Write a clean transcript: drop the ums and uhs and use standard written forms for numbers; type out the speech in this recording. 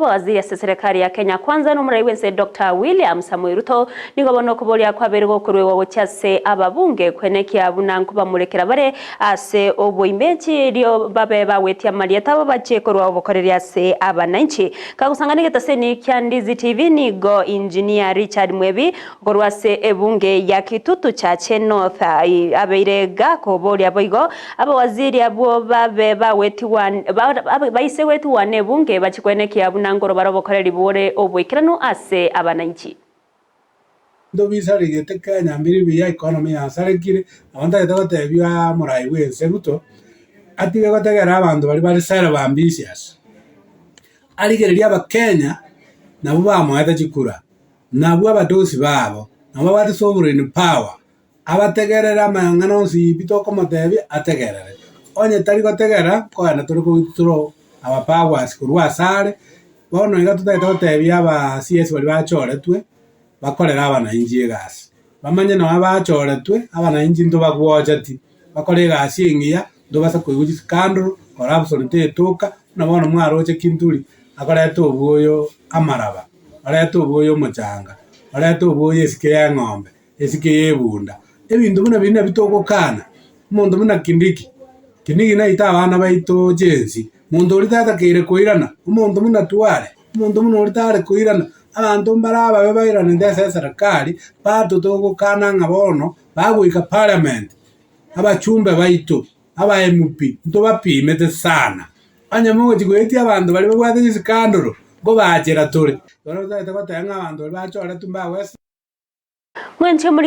Waziri ya serikali ya Kenya Kwanza n'umurai wense Dr. William Samoei Ruto nigobono kuboria kwabere gokurwe wo cyase ababunge kwenekia bunankuba murekera bare ase oboimeji rio babe bawetia marieta bachekorwa obokoreria ase abananchi kagusanganike taseni Kyandizi TV nigo engineer Richard Mwebi gorwa ase ebunge ya Kitutu Chache North abeire gako boria boigo aba waziri abo babe bawetiwa baise wetu wane bunge bachikwenekia nangoro barobokorera ibore obwikirano ase abananchi ndo bisarigete Kenya mbiri biya economy yasarekire abanda getagotebiwa murai wense Ruto atige gotegera abandu bari self ambitious arigereria abakenya nabo bamoete chikura nabo abadosi babo nabo bati sovereign power abategerera amang'ano si bitoko motebi ategerere onye tari gotegera koana turi kugituro aba powers kurwa sare bono iga tutahita gotebia aba CS bari bachoretwe bakorera abananchi egasi bamanye nabo bachoretwe abananchi ndo bagwocheti bakore egasi engiya ndo basa kuiguchi scandal corruption tetuka na bono mwaroche kinturi akoreta obuoyo amaraba areta obuoyo mochanga areta obuoyo esike ya ng'ombe esike yebunda ebintu buna bina bitogokana mundu muna kindiki na ita abana baito jensi mundu uri tata kire kuirana umuntu muna tuare umuntu muna uri tare kuirana abantu mbaraba bebairana ndese serikali batu togokana ngabono bagwika parliament abachumbe baito aba MP ndo bapimete sana anyamugo chigweti abantu bari bagwate scandal ngo bachera tore oro tata gotanga abantu bachora tumba wese mwenche muri